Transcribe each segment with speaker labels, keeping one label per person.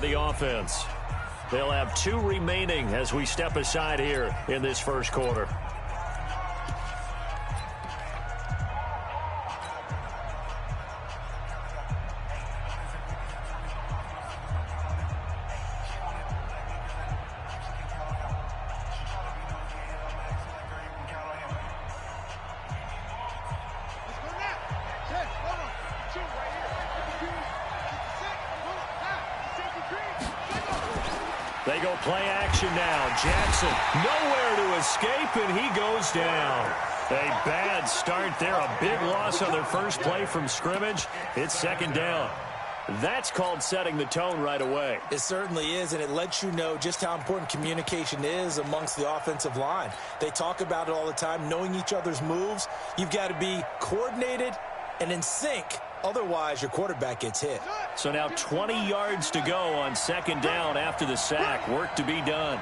Speaker 1: the offense. They'll have 2 remaining as we step aside here in this first quarter. They go play action now. Jackson nowhere to escape, and he goes down. A bad start there. A big loss on their first play from scrimmage. It's second down. That's called setting the tone right away.
Speaker 2: It certainly is, and it lets you know just how important communication is amongst the offensive line. They talk about it all the time, knowing each other's moves. You've got to be coordinated and in sync. Otherwise, your quarterback gets hit.
Speaker 1: So now 20 yards to go on second down after the sack. Work to be done.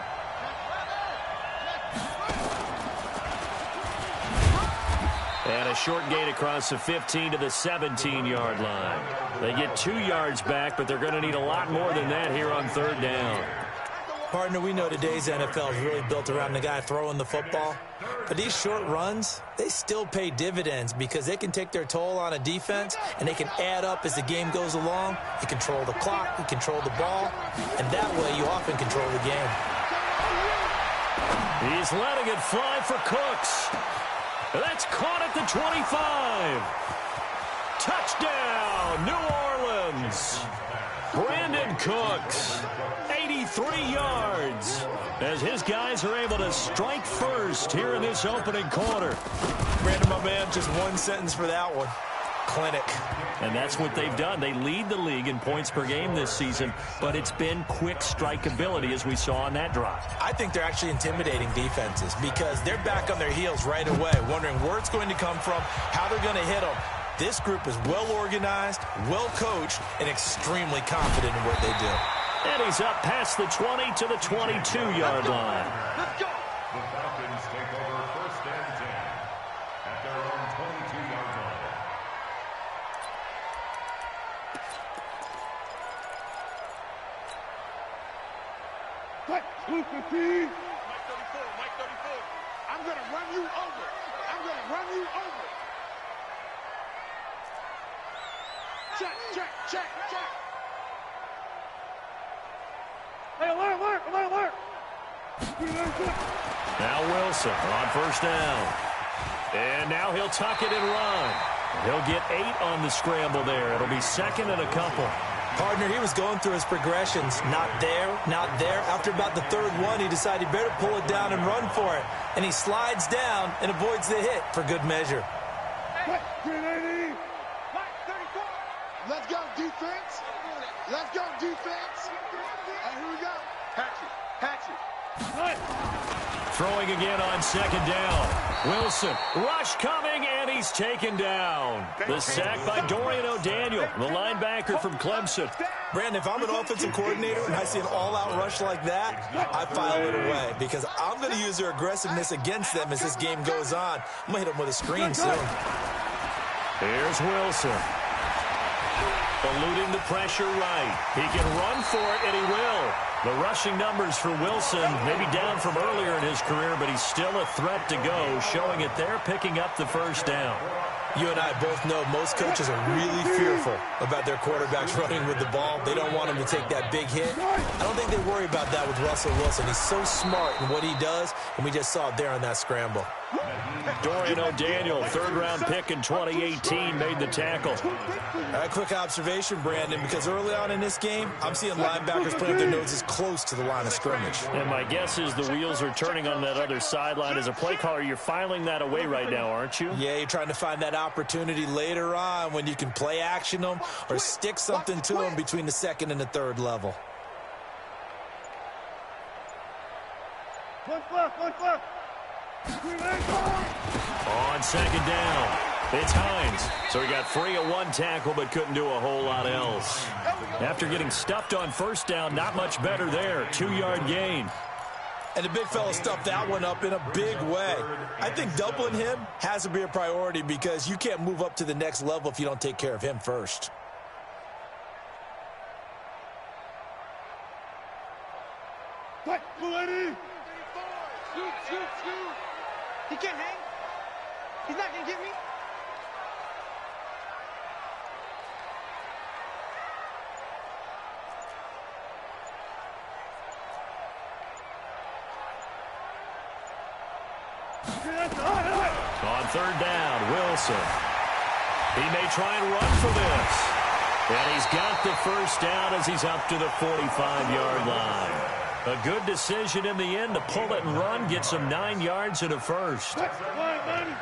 Speaker 1: And a short gain across the 15 to the 17-yard line. They get 2 yards back, but they're going to need a lot more than that here on third down.
Speaker 2: Partner, we know today's NFL is really built around the guy throwing the football. But these short runs, they still pay dividends because they can take their toll on a defense and they can add up as the game goes along. You control the clock, you control the ball, and that way you often control the game.
Speaker 1: He's letting it fly for Cooks. That's caught at the 25. Touchdown, New Orleans. Brandon Cooks, 83 yards, as his guys are able to strike first here in this opening quarter.
Speaker 2: Brandon, my man, just one sentence for that one. Clinic.
Speaker 1: And that's what they've done. They lead the league in points per game this season, but it's been quick strikeability as we saw on that drive.
Speaker 2: I think they're actually intimidating defenses because they're back on their heels right away, wondering where it's going to come from, how they're going to hit them. This group is well organized, well coached, and extremely confident in what they do.
Speaker 1: And he's up past the 20 to the 22-yard line.
Speaker 3: Let's go. The Falcons take over first and 10 at their own 22-yard line.
Speaker 4: Mike 34. I'm going to run you over. I'm going to run you over. Check, check, check, check. Hey, alert.
Speaker 1: Now Wilson on first down. And now he'll tuck it and run. He'll get 8 on the scramble there. It'll be second and a couple.
Speaker 2: Partner, he was going through his progressions. Not there, not there. After about the third one, he decided he better pull it down and run for it. And he slides down and avoids the hit for good measure.
Speaker 4: Let's go, defense. Let's go, defense. And here we go. Hatchet.
Speaker 1: Throwing again on second down. Wilson, rush coming, and he's taken down. The sack by Dorian O'Daniel, the linebacker from Clemson.
Speaker 2: Brandon, if I'm an offensive coordinator and I see an all-out rush like that, I file it away because I'm going to use their aggressiveness against them as this game goes on. I'm going to hit them with a screen soon.
Speaker 1: Here's Wilson. Eluding the pressure right. He can run for it, and he will. The rushing numbers for Wilson maybe down from earlier in his career, but he's still a threat to go, showing it there, picking up the first down.
Speaker 2: You and I both know most coaches are really fearful about their quarterbacks running with the ball. They don't want him to take that big hit. I don't think they worry about that with Russell Wilson. He's so smart in what he does, and we just saw it there on that scramble.
Speaker 1: Dorian O'Daniel, third-round pick in 2018, made the tackle.
Speaker 2: A quick observation, Brandon, because early on in this game, I'm seeing linebackers putting their noses close to the line of scrimmage.
Speaker 1: And my guess is the wheels are turning on that other sideline. As a play caller, you're filing that away right now, aren't you?
Speaker 2: Yeah, you're trying to find that opportunity later on when you can play action them or stick something to them between the second and the third level.
Speaker 1: On second down, it's Hines. So he got free of one tackle but couldn't do a whole lot else. After getting stuffed on first down, not much better there. 2-yard gain.
Speaker 2: And the big fella stuffed that one up in a big way. I think doubling him has to be a priority because you can't move up to the next level if you don't take care of him first.
Speaker 4: Fight, lady. Shoot.
Speaker 5: He can't hang. He's not gonna get me.
Speaker 1: On third down, Wilson. He may try and run for this. And he's got the first down as he's up to the 45-yard line. A good decision in the end to pull it and run, get some 9 yards and a first.
Speaker 5: Check in.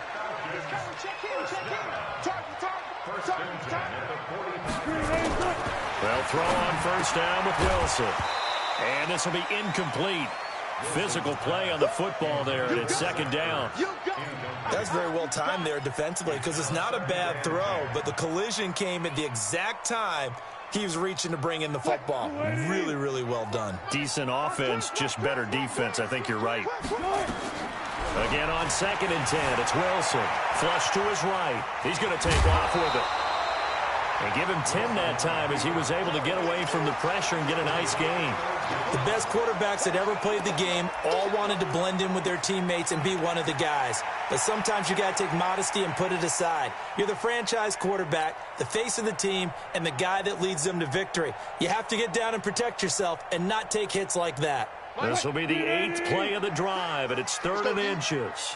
Speaker 5: Target.
Speaker 1: Well, throw on first down with Wilson. And this will be incomplete. Physical play on the football there, and it's second down.
Speaker 2: That's very well timed there defensively because it's not a bad throw, but the collision came at the exact time he was reaching to bring in the football. Really, really well done.
Speaker 1: Decent offense, just better defense. I think you're right. Again on 2nd and 10, it's Wilson. Flush to his right. He's going to take off with it. And give him 10 that time as he was able to get away from the pressure and get a nice gain.
Speaker 2: The best quarterbacks that ever played the game all wanted to blend in with their teammates and be one of the guys. But sometimes you got to take modesty and put it aside. You're the franchise quarterback, the face of the team, and the guy that leads them to victory. You have to get down and protect yourself and not take hits like that.
Speaker 1: This will be the 8th play of the drive, and it's 3rd and inches.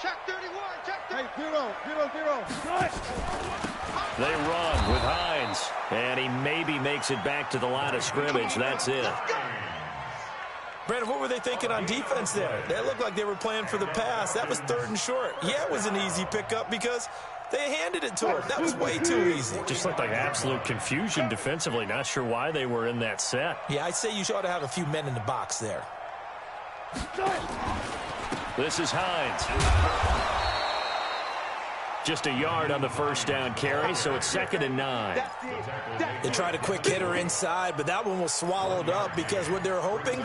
Speaker 5: Check 31. Check 31.
Speaker 4: Hey, 0.
Speaker 1: They run with Hines, and he maybe makes it back to the line of scrimmage. That's it.
Speaker 2: Brandon, what were they thinking on defense there? They looked like they were playing for the pass. That was 3rd and short. Yeah, it was an easy pickup because they handed it to him. That was way too easy.
Speaker 1: Just looked like absolute confusion defensively. Not sure why they were in that set.
Speaker 2: Yeah, I'd say you ought to have a few men in the box there.
Speaker 1: This is Hines. Just a yard on the first down carry, so it's 2nd and 9.
Speaker 2: They tried a quick hitter inside, but that one was swallowed up because what they're hoping,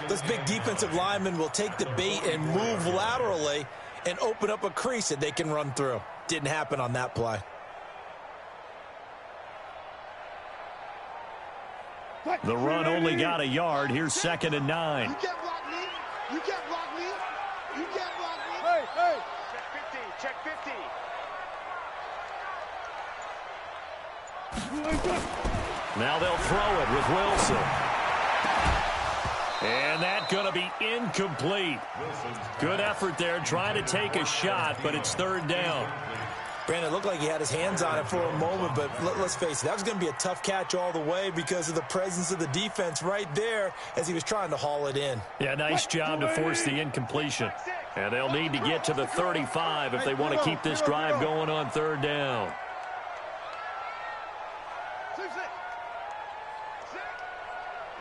Speaker 2: this big defensive lineman will take the bait and move laterally and open up a crease that they can run through. Didn't happen on that play.
Speaker 1: The run only got a yard. Here's 2nd and 9.
Speaker 5: You can't block me. You can't block me. You can't block me.
Speaker 4: Hey.
Speaker 5: Check 50.
Speaker 1: Now they'll throw it with Wilson. And that's going to be incomplete. Good effort there trying to take a shot, but it's 3rd down.
Speaker 2: Brandon, it looked like he had his hands on it for a moment, but let's face it, that was going to be a tough catch all the way because of the presence of the defense right there as he was trying to haul it in.
Speaker 1: Yeah, nice job to force the incompletion. And they'll need to get to the 35 if they want to keep this drive going on 3rd down.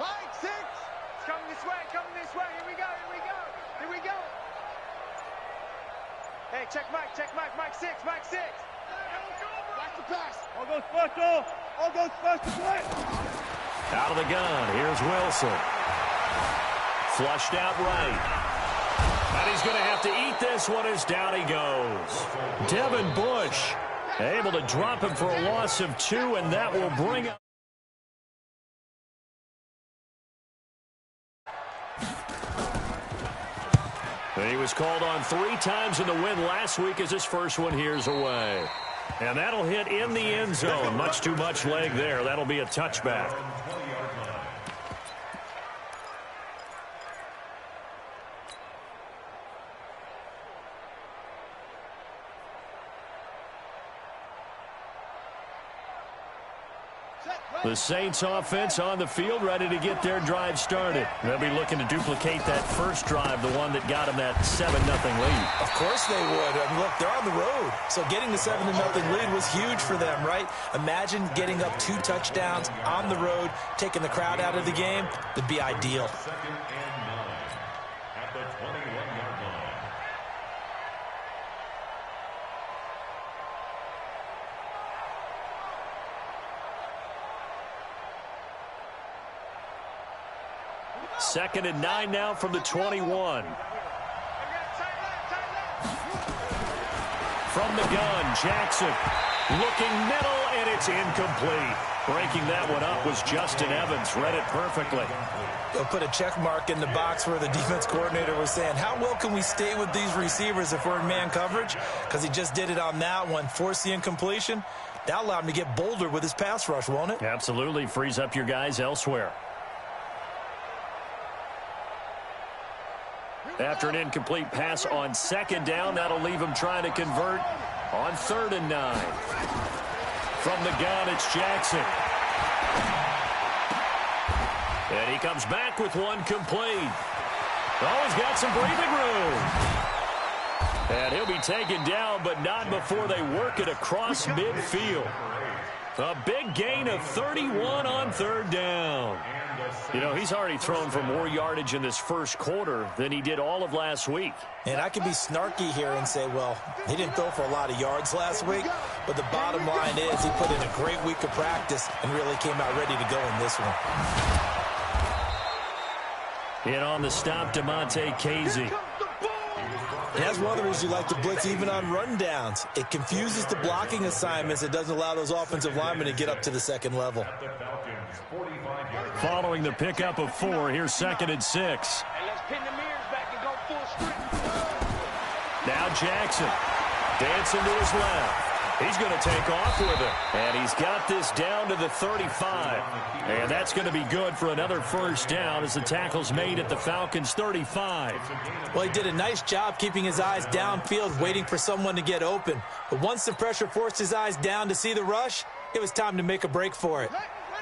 Speaker 5: Mike, 6. It's coming this way. Here we go. Hey, check Mike. Mike 6. Watch the pass.
Speaker 4: All goes first to play.
Speaker 1: Out of the gun, here's Wilson. Flushed out right. And he's going to have to eat this one as down he goes. Devin Bush able to drop him for a loss of 2, and that will bring up. And he was called on 3 times in the win last week as his first one here's away. And that'll hit in the end zone. Much too much leg there. That'll be a touchback. The Saints offense on the field, ready to get their drive started. They'll be looking to duplicate that first drive, the one that got them that 7-0 lead.
Speaker 2: Of course they would. I mean, look, they're on the road. So getting the 7-0 lead was huge for them, right? Imagine getting up 2 touchdowns on the road, taking the crowd out of the game. Would be ideal.
Speaker 3: 2nd and 9 at the 21-yard line.
Speaker 1: Second and 9 now from the 21. From the gun, Jackson looking middle, And it's incomplete. Breaking that one up was Justin Evans. Read it perfectly.
Speaker 2: They'll put a check mark in the box where the defense coordinator was saying, how well can we stay with these receivers if we're in man coverage? Because he just did it on that one, forced the incompletion. That allowed him to get bolder with his pass rush, won't it?
Speaker 1: Absolutely. Frees up your guys elsewhere. After an incomplete pass on second down, that'll leave him trying to convert on 3rd and 9. From the gun, it's Jackson. And he comes back with one complete. Oh, he's got some breathing room. And he'll be taken down, but not before they work it across midfield. A big gain of 31 on 3rd down. You know, he's already thrown for more yardage in this first quarter than he did all of last week.
Speaker 2: And I can be snarky here and say, well, he didn't throw for a lot of yards last week, but the bottom line is he put in a great week of practice and really came out ready to go in this one.
Speaker 1: In on the stop, Damontae Kazee.
Speaker 2: And that's one of the reasons you like to blitz even on rundowns. It confuses the blocking assignments. It doesn't allow those offensive linemen to get up to the second level.
Speaker 1: Following the pickup of 4, here's 2nd and 6.
Speaker 5: And let's pin the mirrors back and go full strength.
Speaker 1: Now Jackson dancing to his left. He's going to take off with it. And he's got this down to the 35. And that's going to be good for another first down as the tackle's made at the Falcons' 35.
Speaker 2: Well, he did a nice job keeping his eyes downfield, waiting for someone to get open. But once the pressure forced his eyes down to see the rush, it was time to make a break for it.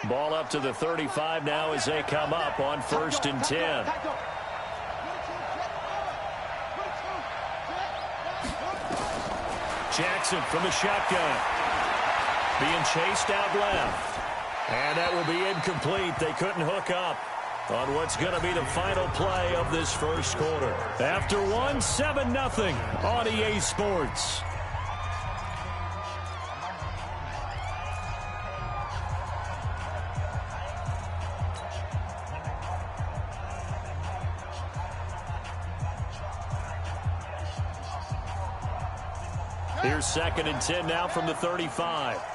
Speaker 1: Ball up to the 35 now as they come up on 1st and 10. Jackson from the shotgun. Being chased out left. And that will be incomplete. They couldn't hook up on what's going to be the final play of this first quarter. After one, 7-0 on EA Sports. Here's 2nd and 10 now from the 35.
Speaker 4: Hey.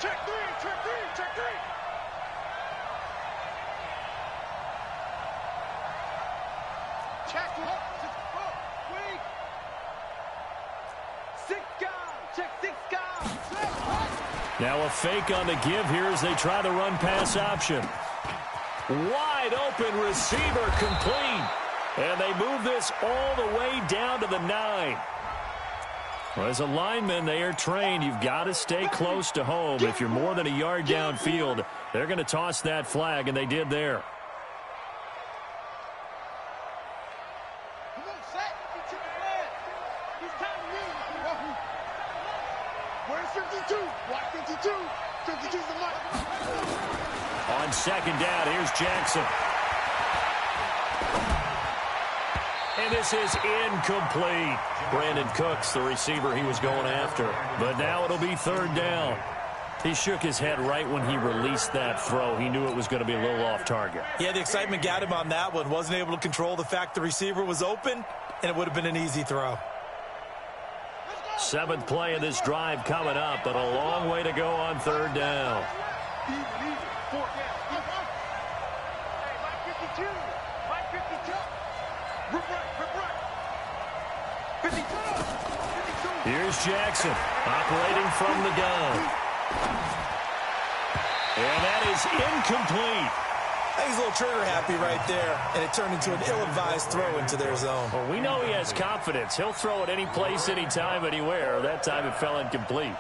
Speaker 4: Check three. Check one. Wait.
Speaker 5: 6 guys. Check 6 guys.
Speaker 1: Now a fake on the give here as they try the run-pass option. Wide open receiver complete. And they move this all the way down to the 9. Well, as a lineman, they are trained. You've got to stay close to home. If you're more than a yard downfield, they're going to toss that flag, and they did there.
Speaker 4: Come on, Shaq. Get to the flag. It's time to move. Where's 52? Watch 52. 52's the mark.
Speaker 1: On 2nd down, here's Jackson. And this is incomplete. Brandon Cooks, the receiver he was going after. But now it'll be 3rd down. He shook his head right when he released that throw. He knew it was going to be a little off target.
Speaker 2: Yeah, the excitement got him on that one. Wasn't able to control the fact the receiver was open, and it would have been an easy throw.
Speaker 1: 7th play of this drive coming up, but a long way to go on 3rd down.
Speaker 4: Easy. 4 down.
Speaker 5: Hey, Mike 52. Mike 52.
Speaker 4: Rip right.
Speaker 5: 52. 52.
Speaker 1: Here's Jackson operating from the gun. And that is incomplete.
Speaker 2: I think he's a little trigger happy right there, and it turned into an ill-advised throw into their zone.
Speaker 1: Well, we know he has confidence. He'll throw it any place, anytime, anywhere. That time it fell incomplete.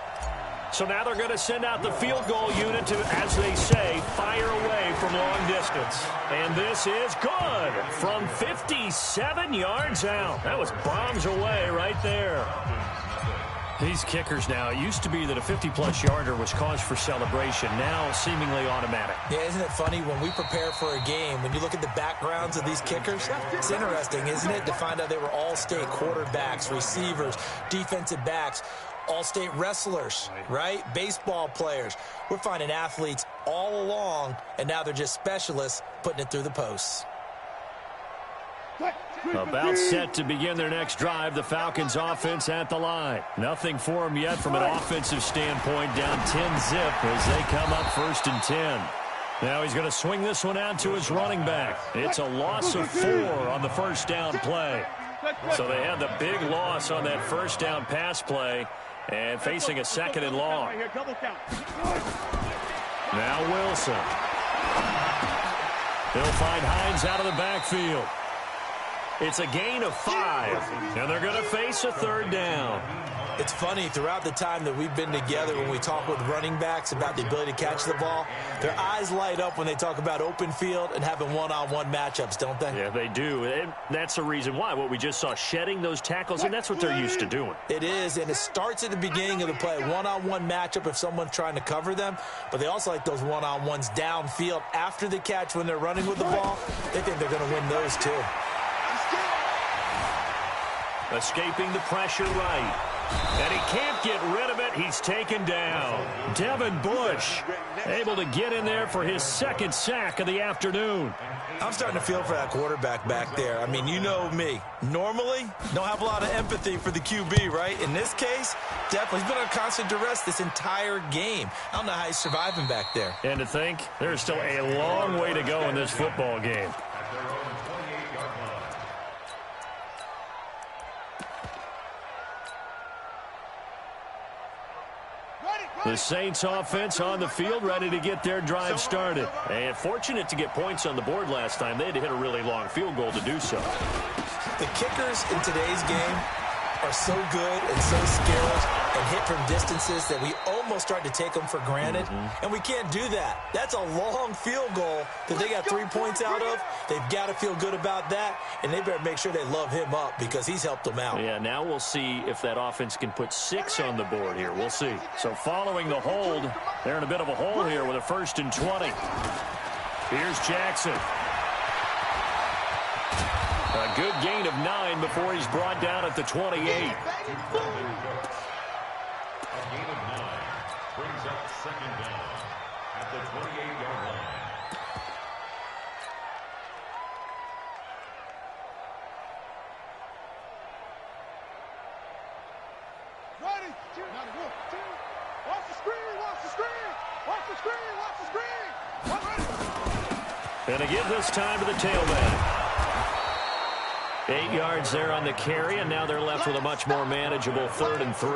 Speaker 1: So now they're going to send out the field goal unit to, as they say, fire away from long distance. And this is good from 57 yards out. That was bombs away right there. These kickers now, it used to be that a 50-plus yarder was cause for celebration. Now seemingly automatic.
Speaker 2: Yeah, isn't it funny when we prepare for a game, when you look at the backgrounds of these kickers, it's interesting, isn't it, to find out they were all-state quarterbacks, receivers, defensive backs, all-state wrestlers, right? Baseball players. We're finding athletes all along, and now they're just specialists putting it through the posts.
Speaker 1: About set to begin their next drive, the Falcons offense at the line. Nothing for them yet from an offensive standpoint, down 10-zip as they come up 1st and 10. Now he's going to swing this one out to his running back. It's a loss of 4 on the first down play. So they had the big loss on that first down pass play and facing a 2nd and long. Now Wilson. He'll find Hines out of the backfield. It's a gain of 5, and they're going to face a 3rd down.
Speaker 2: It's funny, throughout the time that we've been together, when we talk with running backs about the ability to catch the ball, their eyes light up when they talk about open field and having one-on-one matchups, don't they?
Speaker 1: Yeah, they do. And that's the reason why. What we just saw, shedding those tackles, and that's what they're used to doing.
Speaker 2: It is, and it starts at the beginning of the play. One-on-one matchup if someone's trying to cover them, but they also like those one-on-ones downfield after the catch when they're running with the ball. They think they're going to win those too.
Speaker 1: Escaping the pressure right. And he can't get rid of it. He's taken down. Devin Bush able to get in there for his 2nd sack of the afternoon.
Speaker 2: I'm starting to feel for that quarterback back there. I mean, you know me. Normally, don't have a lot of empathy for the QB, right? In this case, definitely. He's been on constant duress this entire game. I don't know how he's surviving back there.
Speaker 1: And to think, there's still a long way to go in this football game. The Saints offense on the field, ready to get their drive started. And fortunate to get points on the board last time. They had to hit a really long field goal to do so.
Speaker 2: The kickers in today's game are so good and so skilled and hit from distances that we almost start to take them for granted. And we can't do that. That's a long field goal that they got 3 points out of. They've got to feel good about that, and they better make sure they love him up because he's helped them out.
Speaker 1: Yeah, now we'll see if that offense can put 6 on the board here. We'll see. So following the hold, they're in a bit of a hole here with a 1st and 20. Here's Jackson. A good gain of 9 before he's brought down at the 28.
Speaker 3: A gain of 9 brings up 2nd down at the 28-yard line.
Speaker 4: Ready? Watch the screen, watch the screen, watch the screen, watch the screen.
Speaker 1: And to give this time to the tailback. 8 yards there on the carry, and now they're left with a much more manageable 3rd and 3.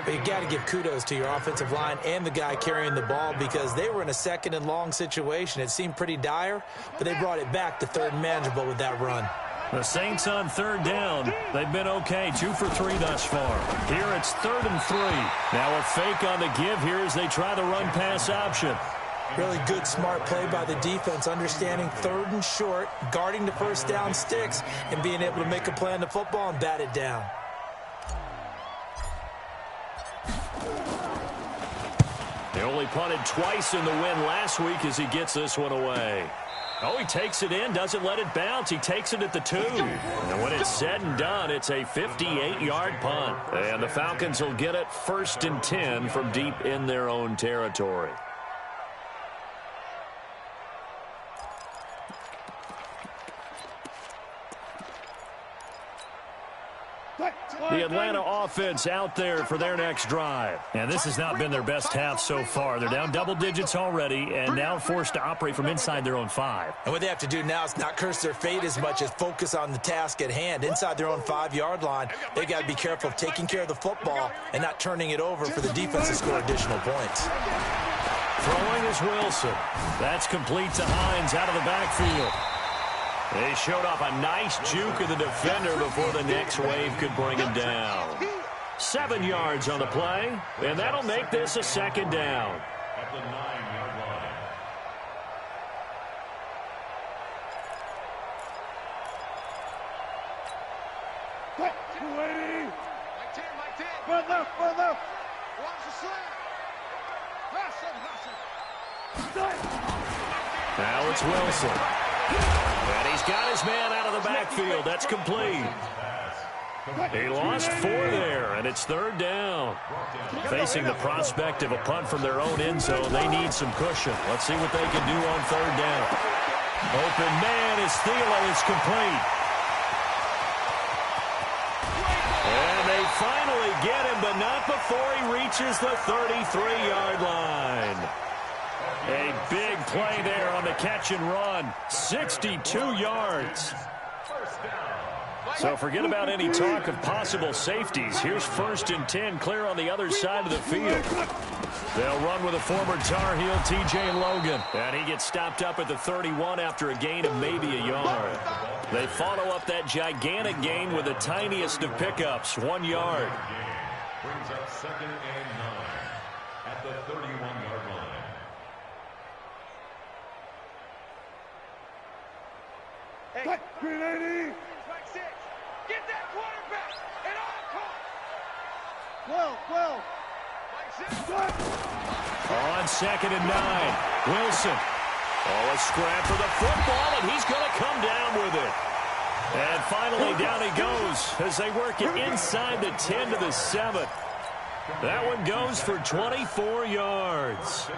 Speaker 2: But you got to give kudos to your offensive line and the guy carrying the ball because they were in a 2nd and long situation. It seemed pretty dire, but they brought it back to 3rd and manageable with that run.
Speaker 1: The Saints on 3rd down. They've been okay, 2 for 3 thus far. Here it's 3rd and 3. Now a fake on the give here as they try the run-pass option.
Speaker 2: Really good, smart play by the defense, understanding 3rd and short, guarding the first down sticks, and being able to make a play on the football and bat it down.
Speaker 1: They only punted twice in the win last week as he gets this one away. Oh, he takes it in, doesn't let it bounce. He takes it at the 2. And when it's said and done, it's a 58-yard punt. And the Falcons will get it 1st and 10 from deep in their own territory. The Atlanta offense out there for their next drive. And this has not been their best half so far. They're down double digits already and now forced to operate from inside their own 5.
Speaker 2: And what they have to do now is not curse their fate as much as focus on the task at hand. Inside their own 5-yard line, they've got to be careful of taking care of the football and not turning it over for the defense to score additional points.
Speaker 1: Throwing is Wilson. That's complete to Hines out of the backfield. They showed off a nice juke of the defender before the next wave could bring him down. 7 yards on the play, and that'll make this a 2nd down.
Speaker 3: At the 9-yard line.
Speaker 4: One left. Watch the slant.
Speaker 1: Now it's Wilson. And he's got his man out of the backfield. That's complete. He lost 4 there, and it's 3rd down. Facing the prospect of a punt from their own end zone, they need some cushion. Let's see what they can do on 3rd down. Open man as Thielen is complete. And they finally get him, but not before he reaches the 33-yard line. A big play there on the catch and run. 62 yards. So forget about any talk of possible safeties. Here's 1st and 10, clear on the other side of the field. They'll run with a former Tar Heel, T.J. Logan. And he gets stopped up at the 31 after a gain of maybe a yard. They follow up that gigantic gain with the tiniest of pickups, 1 yard.
Speaker 3: Brings up 2nd and 9 at the 31-yard line.
Speaker 4: Hey, green 80.
Speaker 5: Get that quarterback at all costs.
Speaker 4: 12.
Speaker 1: On 2nd and 9, Wilson. Oh, a scrap for the football, and he's going to come down with it. And finally, down he goes as they work it inside the 10 to the 7. That one goes for 24 yards.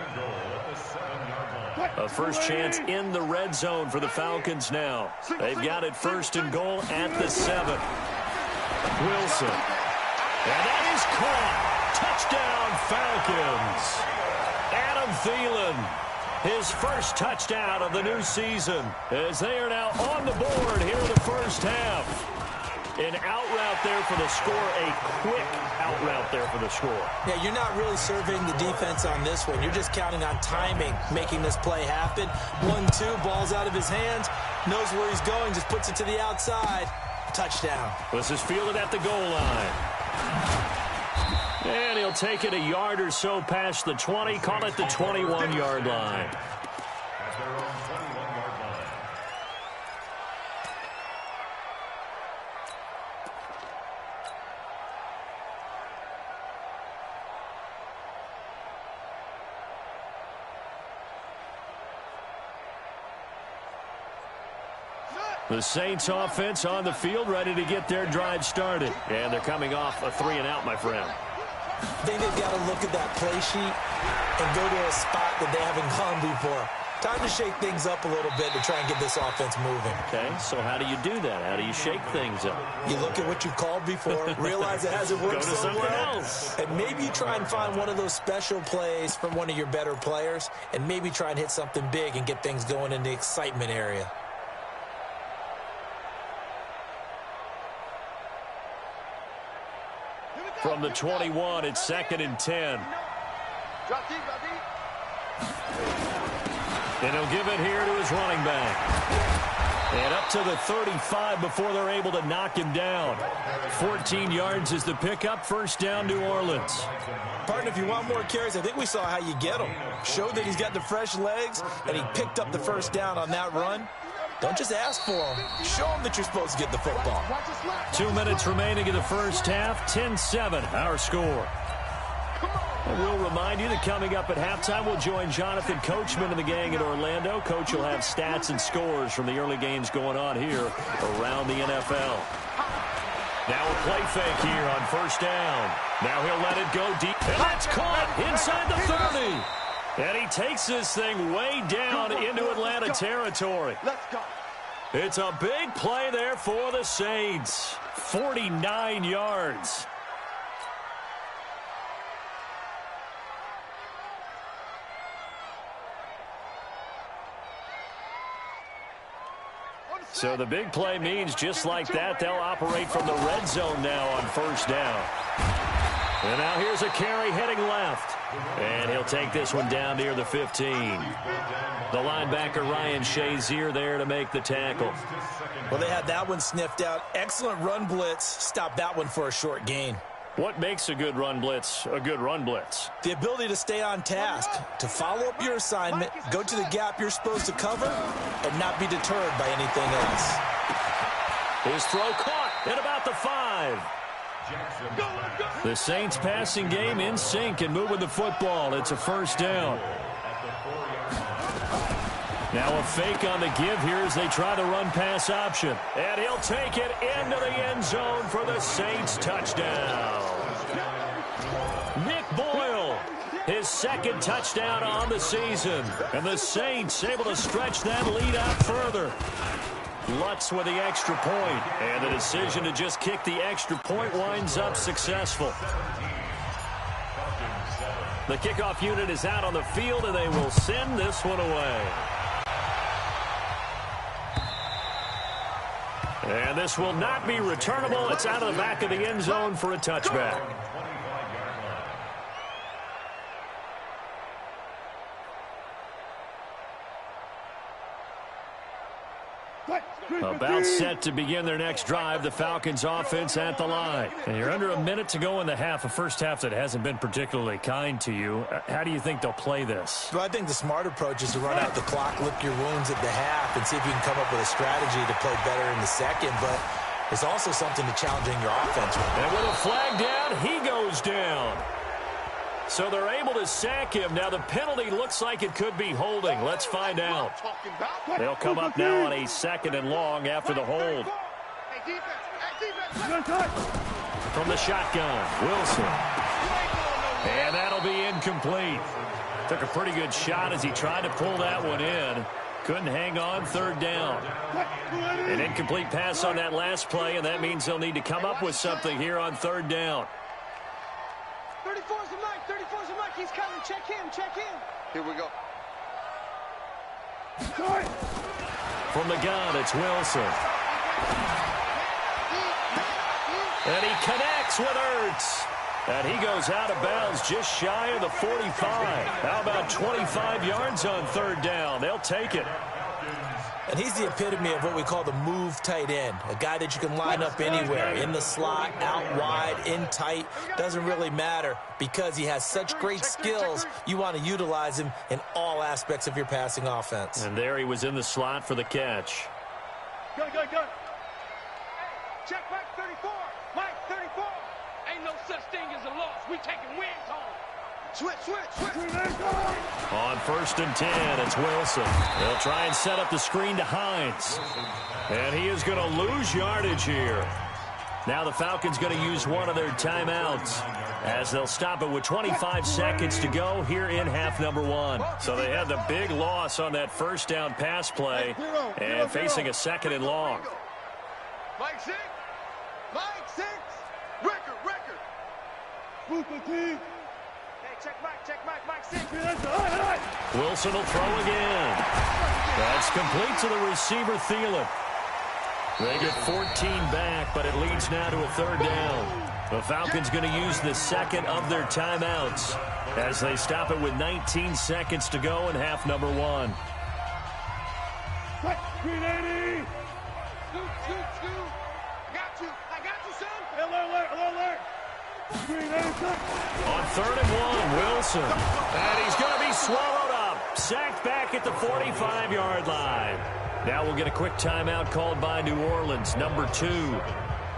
Speaker 1: A first chance in the red zone for the Falcons now. They've got it 1st and goal at the 7. Wilson. And that is caught. Touchdown, Falcons. Adam Thielen, his first touchdown of the new season, as they are now on the board here in the first half. An out route there for the score, a quick out route there for the score.
Speaker 2: Yeah, you're not really surveying the defense on this one. You're just counting on timing, making this play happen. 1-2, ball's out of his hands, knows where he's going, just puts it to the outside. Touchdown.
Speaker 1: This is fielded at the goal line. And he'll take it a yard or so past the 20, call it the 21-yard line.
Speaker 3: At their own 21-yard line.
Speaker 1: The Saints offense on the field, ready to get their drive started. And they're coming off a 3-and-out, my friend.
Speaker 2: I think they've got to look at that play sheet and go to a spot that they haven't gone before. Time to shake things up a little bit to try and get this offense moving.
Speaker 1: Okay, so how do you do that? How do you shake things up?
Speaker 2: You look at what you've called before, realize it hasn't worked
Speaker 1: Go to
Speaker 2: so
Speaker 1: something
Speaker 2: well,
Speaker 1: else.
Speaker 2: and maybe you try and find one of those special plays from one of your better players, and maybe try and hit something big and get things going in the excitement area.
Speaker 1: From the 21, it's 2nd and 10.
Speaker 5: Drop deep, drop deep.
Speaker 1: And he'll give it here to his running back. And up to the 35 before they're able to knock him down. 14 yards is the pickup. 1st down, New Orleans.
Speaker 2: Partner, if you want more carries, I think we saw how you get them. Showed that he's got the fresh legs, and he picked up the 1st down on that run. Don't just ask for them. Show them that you're supposed to get the football.
Speaker 1: 2 minutes remaining in the first half. 10-7, our score. And we'll remind you that coming up at halftime, we'll join Jonathan Coachman and the gang in Orlando. Coach will have stats and scores from the early games going on here around the NFL. Now a play fake here on 1st down. Now he'll let it go deep. And that's caught inside the 30. And he takes this thing way down into Atlanta territory.
Speaker 5: Let's go.
Speaker 1: It's a big play there for the Saints. 49 yards. So the big play means just like that, they'll operate from the red zone now on 1st down. And now here's a carry heading left. And he'll take this one down near the 15. The linebacker Ryan Shazier there to make the tackle.
Speaker 2: Well, they had that one sniffed out. Excellent run blitz. Stopped that one for a short gain.
Speaker 1: What makes a good run blitz a good run blitz?
Speaker 2: The ability to stay on task, to follow up your assignment, go to the gap you're supposed to cover, and not be deterred by anything else.
Speaker 1: His throw caught at about the 5. The Saints passing game in sync and moving the football. It's a 1st down. Now a fake on the give here as they try the run-pass option. And he'll take it into the end zone for the Saints touchdown. Nick Boyle, his second touchdown on the season. And the Saints able to stretch that lead out further. Lutz with the extra point, and the decision to just kick the extra point winds up successful. The kickoff unit is out on the field, and they will send this one away. And this will not be returnable. It's out of the back of the end zone for a touchback. About set to begin their next drive, the Falcons offense at the line. And you're under a minute to go in the half, a first half that hasn't been particularly kind to you. How do you think they'll play this?
Speaker 2: Well, I think the smart approach is to run out the clock, lick your wounds at the half, and see if you can come up with a strategy to play better in the second. But it's also something to challenging your offense with.
Speaker 1: And with a flag down, he goes down. So they're able to sack him. Now the penalty looks like it could be holding. Let's find out. They'll come up now on a 2nd and long after the hold. From the shotgun, Wilson. And that'll be incomplete. Took a pretty good shot as he tried to pull that one in. Couldn't hang on, 3rd down. An incomplete pass on that last play, and that means they'll need to come up with something here on 3rd down.
Speaker 5: 34's a Mike, 34's a Mike, he's coming, check him. Here we go.
Speaker 1: From the gun, it's Wilson. And he connects with Ertz. And he goes out of bounds just shy of the 45. How about 25 yards on 3rd down? They'll take it.
Speaker 2: And he's the epitome of what we call the move tight end, a guy that you can line up anywhere, in the slot, out wide, in tight, doesn't really matter because he has such great skills. You want to utilize him in all aspects of your passing offense.
Speaker 1: And there he was in the slot for the catch.
Speaker 5: Go. Check Mike 34, Mike 34. Ain't no such thing as a loss. We taking wins home. Switch.
Speaker 1: On 1st and 10, it's Wilson. They'll try and set up the screen to Hines. And he is going to lose yardage here. Now the Falcons going to use one of their timeouts as they'll stop it with 25 seconds to go here in half number 1. So they had the big loss on that 1st down pass play and facing a 2nd and long.
Speaker 5: Mike 6. Record. Hey, check Mike 6.
Speaker 1: Wilson will throw again. That's complete to the receiver, Thielen. They get 14 back, but it leads now to a 3rd down. The Falcons going to use the 2nd of their timeouts as they stop it with 19 seconds to go in half number 1.
Speaker 5: Scoot. I got you, son. Alert.
Speaker 1: On 3rd and 1, Wilson. And he's going to be swallowed up. Sacked back at the 45-yard line. Now we'll get a quick timeout called by New Orleans, number 2,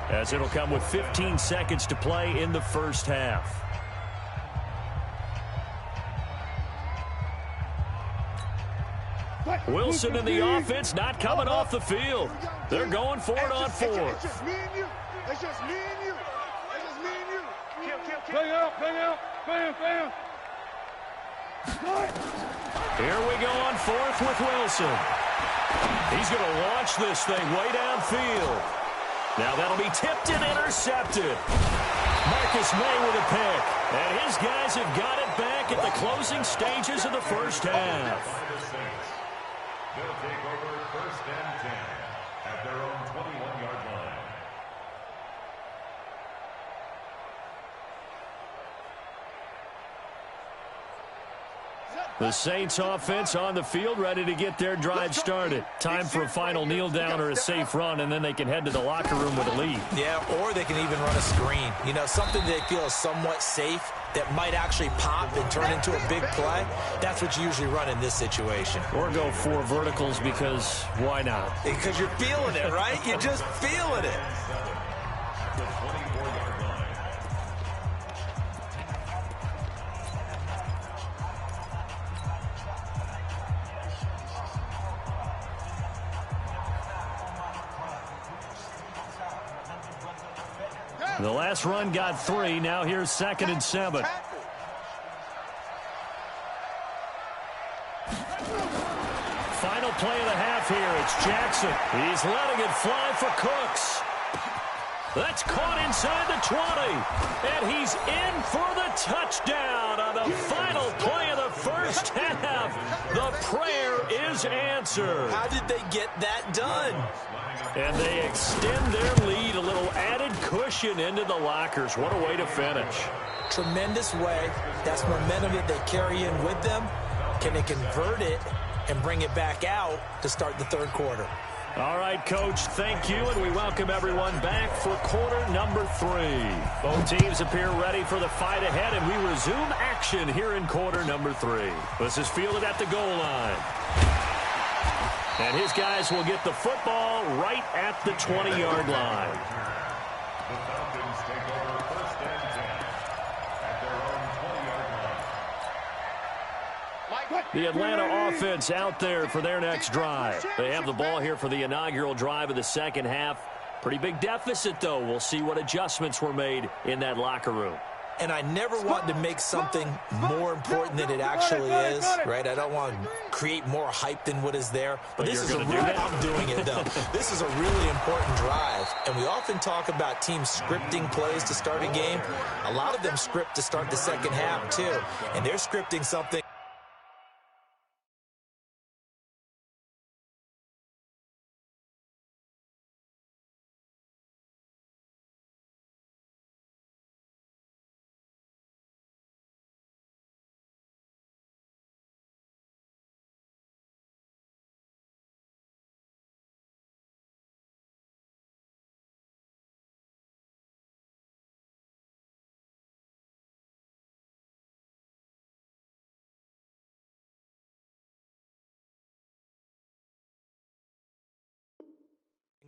Speaker 1: as it'll come with 15 seconds to play in the 1st half. Wilson in the offense not coming off the field. They're going for it on 4th.
Speaker 4: It's just me and you.
Speaker 5: Bang out. Bam.
Speaker 1: Here we go on 4th with Wilson. He's going to launch this thing way downfield. Now that'll be tipped and intercepted. Marcus May with a pick. And his guys have got it back at the closing stages of the 1st half.
Speaker 3: They'll take over 1st and 10 at their own 21-yard line.
Speaker 1: The Saints offense on the field, ready to get their drive started. Time for a final kneel down or a safe run, and then they can head to the locker room with a lead.
Speaker 2: Yeah, or they can even run a screen. You know, something they feel is somewhat safe that might actually pop and turn into a big play. That's what you usually run in this situation.
Speaker 1: Or go 4 verticals because why not?
Speaker 2: Because you're feeling it, right? You're just feeling it.
Speaker 3: The 24-yard line.
Speaker 1: The last run got 3. Now here's 2nd and 7. Final play of the half here. It's Jackson. He's letting it fly for Cooks. That's caught inside the 20. And he's in for the touchdown on the final play of the first half. The prayer is answered.
Speaker 2: How did they get that done?
Speaker 1: And they extend their lead, a little added cushion into the lockers. What a way to finish.
Speaker 2: Tremendous way. That's momentum that they carry in with them. Can they convert it and bring it back out to start the third quarter?
Speaker 1: All right, Coach, thank you, and we welcome everyone back for quarter number 3. Both teams appear ready for the fight ahead, and we resume action here in quarter number 3. This is fielded at the goal line. And his guys will get the football right at the 20-yard line.
Speaker 3: The Falcons take over first and 10 at their own 20-yard line.
Speaker 1: The Atlanta offense out there for their next drive. They have the ball here for the inaugural drive of the second half. Pretty big deficit, though. We'll see what adjustments were made in that locker room.
Speaker 2: And I never want to make something more important than it actually is, right? I don't want to create more hype than what is there. But this is a really, I'm doing it, though. This is a really important drive. And we often talk about teams scripting plays to start a game. A lot of them script to start the second half, too. And they're scripting something.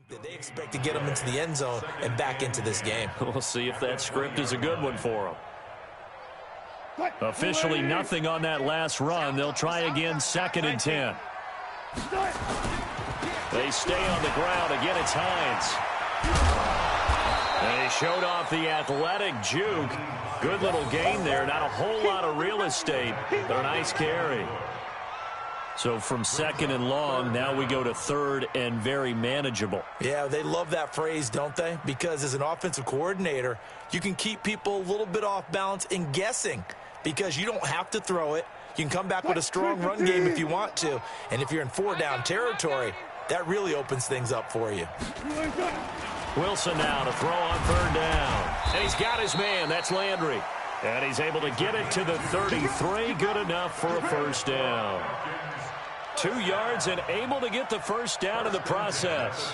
Speaker 2: That they expect to get them into the end zone and back into this game.
Speaker 1: We'll see if that script is a good one for them. Officially nothing on that last run. They'll try again, 2nd and 10. They stay on the ground. Again, it's Hines. And he showed off the athletic juke. Good little gain there. Not a whole lot of real estate, but a nice carry. So from 2nd and long, now we go to 3rd and very manageable.
Speaker 2: Yeah, they love that phrase, don't they? Because as an offensive coordinator, you can keep people a little bit off balance and guessing because you don't have to throw it. You can come back with a strong run game if you want to. And if you're in 4-down territory, that really opens things up for you.
Speaker 1: Wilson now to throw on 3rd down. And he's got his man. That's Landry. And he's able to get it to the 33. Good enough for a 1st down. 2 yards and able to get the 1st down in the process.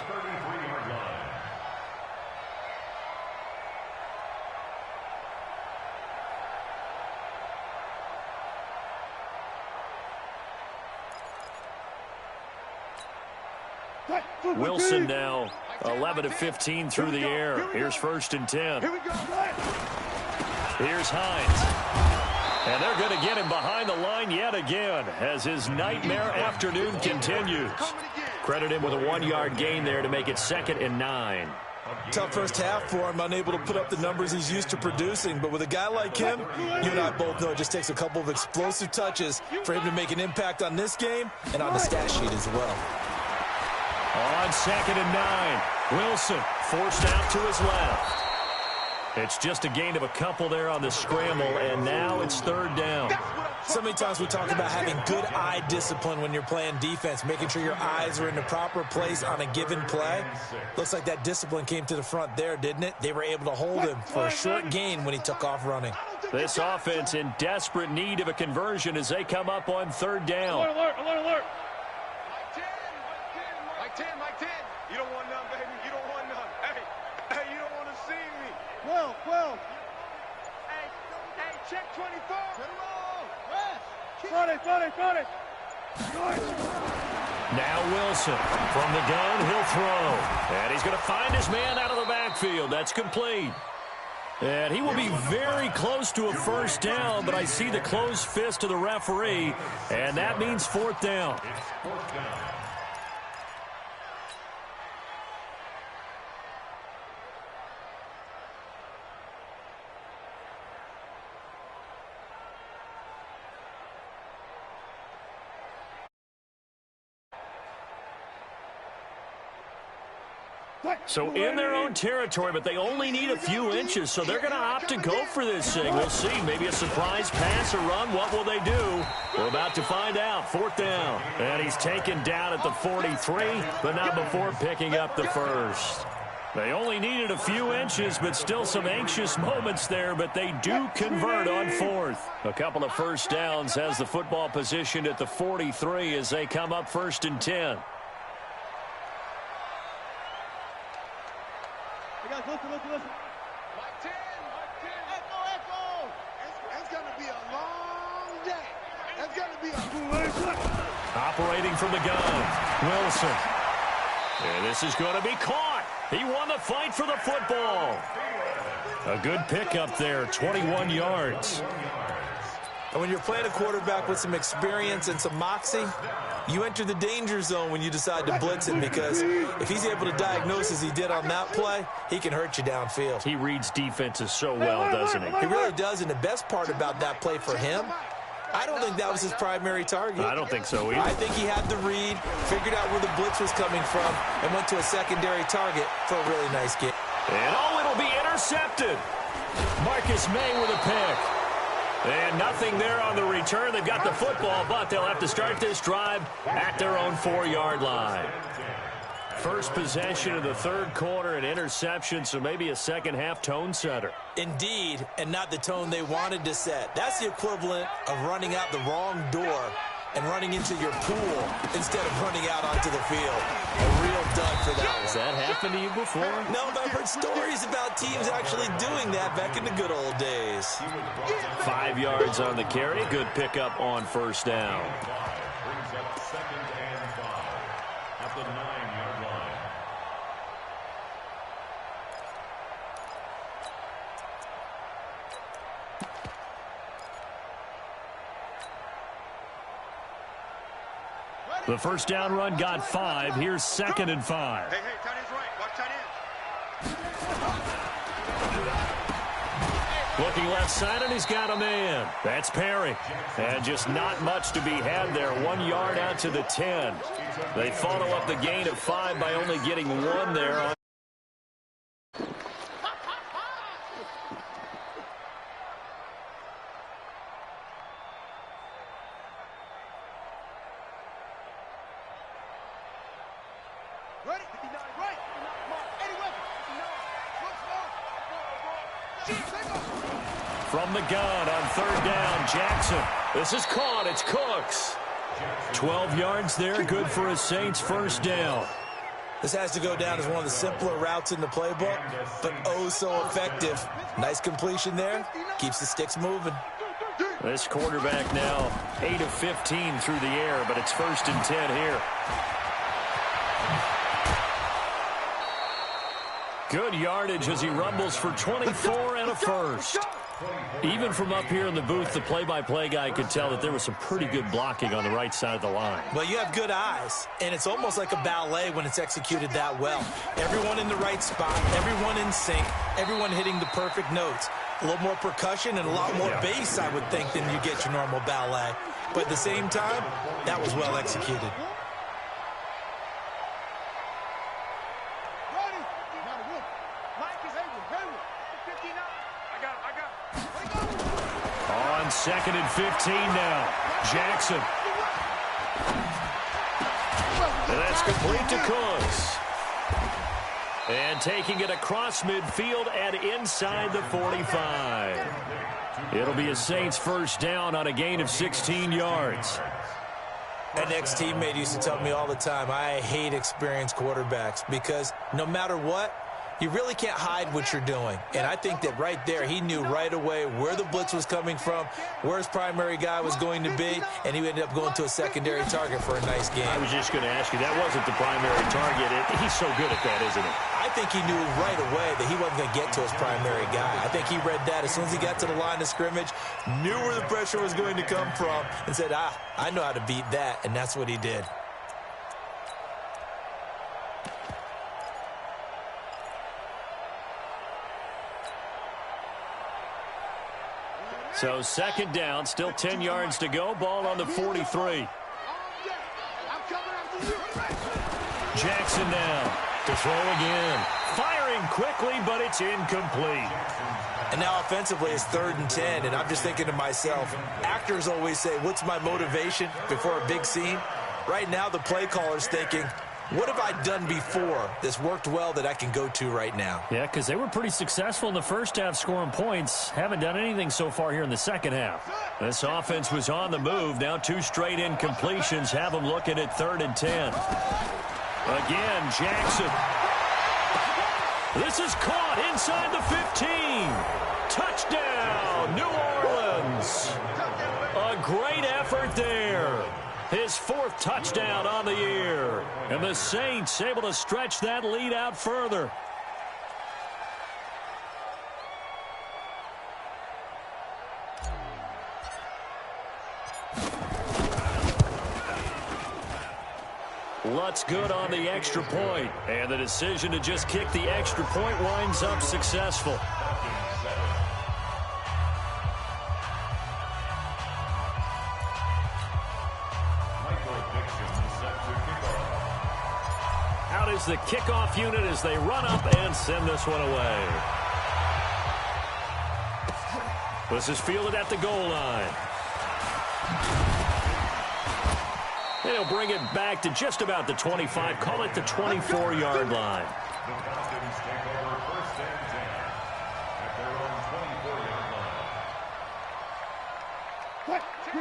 Speaker 1: Wilson now 11 of 15 through the air. Here's 1st and 10. Here's Hines. And they're going to get him behind the line yet again as his nightmare afternoon continues. Credit him with a 1-yard gain there to make it 2nd and 9.
Speaker 2: Tough first half for him, unable to put up the numbers he's used to producing. But with a guy like him, you and I both know it just takes a couple of explosive touches for him to make an impact on this game and on the stat sheet as well.
Speaker 1: On 2nd and 9, Wilson forced out to his left. It's just a gain of a couple there on the scramble, and now it's 3rd down.
Speaker 2: So many times we talk about having good eye discipline when you're playing defense, making sure your eyes are in the proper place on a given play. Looks like that discipline came to the front there, didn't it? They were able to hold him for a short gain when he took off running.
Speaker 1: This offense in desperate need of a conversion as they come up on 3rd down.
Speaker 5: Alert, alert, alert. Mike 10. You don't want none, baby. You don't want none. Hey, you don't want to see me. 12. Hey, check 24. Front it.
Speaker 1: Now Wilson from the gun, he'll throw. And he's going to find his man out of the backfield. That's complete. And he will be very close to a 1st down, but I see the closed fist of the referee, and that means 4th down. So in their own territory, but they only need a few inches, so they're going to opt to go for this thing. We'll see. Maybe a surprise pass or run. What will they do? We're about to find out. 4th down. And he's taken down at the 43, but not before picking up the first. They only needed a few inches, but still some anxious moments there, but they do convert on 4th. A couple of first downs has the football positioned at the 43 as they come up 1st and 10.
Speaker 4: Listen. Mark 10. Echo. It's going to be a long day. It's going to be a...
Speaker 1: Operating from the gun, Wilson. And this is going to be caught. He won the fight for the football. A good pickup there, 21 yards.
Speaker 2: And when you're playing a quarterback with some experience and some moxie, you enter the danger zone when you decide to blitz him, because if he's able to diagnose as he did on that play, he can hurt you downfield.
Speaker 1: He reads defenses so well, doesn't he?
Speaker 2: He really does, and the best part about that play for him, I don't think that was his primary target.
Speaker 1: I don't think so either.
Speaker 2: I think he had the read, figured out where the blitz was coming from, and went to a secondary target for a really nice game.
Speaker 1: And it'll be intercepted. Marcus May with a pick. And nothing there on the return. They've got the football, but they'll have to start this drive at their own 4-yard line. First possession of the 3rd quarter, an interception, so maybe a second-half tone setter.
Speaker 2: Indeed, and not the tone they wanted to set. That's the equivalent of running out the wrong door and running into your pool instead of running out onto the field. A real dud for that one.
Speaker 1: Has that happened to you before?
Speaker 2: No, but I've heard stories about teams actually doing that back in the good old days.
Speaker 1: 5 yards on the carry. Good pickup on 1st down.
Speaker 3: Brings up 2nd and 5 at the 9-yard line.
Speaker 1: The first down run got 5. Here's 2nd and 5.
Speaker 5: Hey, tight end's right. Watch tight end.
Speaker 1: Looking left side, and he's got a man. That's Perry. And just not much to be had there. 1 yard out to the 10. They follow up the gain of 5 by only getting 1 there.
Speaker 4: Ready? 59, right. Mark, Eddie Weber. 59. Look,
Speaker 1: From the gun on 3rd down, Jackson. This is caught. It's Cooks. 12 yards there, good for a Saints first down.
Speaker 2: This has to go down as one of the simpler routes in the playbook, but oh so effective. Nice completion there. Keeps the sticks moving.
Speaker 1: This quarterback now 8 of 15 through the air, but it's 1st and 10 here. Good yardage as he rumbles for 24 and a first. Even from up here in the booth, the play-by-play guy could tell that there was some pretty good blocking on the right side of the line.
Speaker 2: Well, you have good eyes, and it's almost like a ballet when it's executed that well. Everyone in the right spot, everyone in sync, everyone hitting the perfect notes. A little more percussion and a lot more bass, I would think, than you get your normal ballet. But at the same time, that was well executed.
Speaker 1: On 2nd and 15 now. Jackson. And that's complete to Cooks. And taking it across midfield and inside the 45. It'll be a Saints first down on a gain of 16 yards.
Speaker 2: An ex-teammate used to tell me all the time, I hate experienced quarterbacks because no matter what, you really can't hide what you're doing. And I think that right there, he knew right away where the blitz was coming from, where his primary guy was going to be, and he ended up going to a secondary target for a nice game.
Speaker 1: I was just going to ask you, that wasn't the primary target. He's so good at that, isn't he?
Speaker 2: I think he knew right away that he wasn't going to get to his primary guy. I think he read that as soon as he got to the line of scrimmage, knew where the pressure was going to come from, and said, I know how to beat that, and that's what he did.
Speaker 1: So 2nd down, still 10 yards to go. Ball on the 43. Jackson now. To throw again. Firing quickly, but it's incomplete.
Speaker 2: And now offensively it's 3rd and 10, and I'm just thinking to myself, actors always say, what's my motivation before a big scene? Right now the play caller's thinking, what have I done before that's worked well that I can go to right now?
Speaker 1: Yeah, because they were pretty successful in the first half scoring points. Haven't done anything so far here in the second half. This offense was on the move. Now 2 straight incompletions have them looking at 3rd and 10. Again, Jackson. This is caught inside the 15. Touchdown, New Orleans. A great effort there. His 4th touchdown on the year. And the Saints able to stretch that lead out further. Lutz good on the extra point. And the decision to just kick the extra point winds up successful. Out is the kickoff unit as they run up and send this one away. This is fielded at the goal line. They'll bring it back to just about the 25, call it the 24-yard line.
Speaker 3: The Falcons take over 1st and 10 at their own 24-yard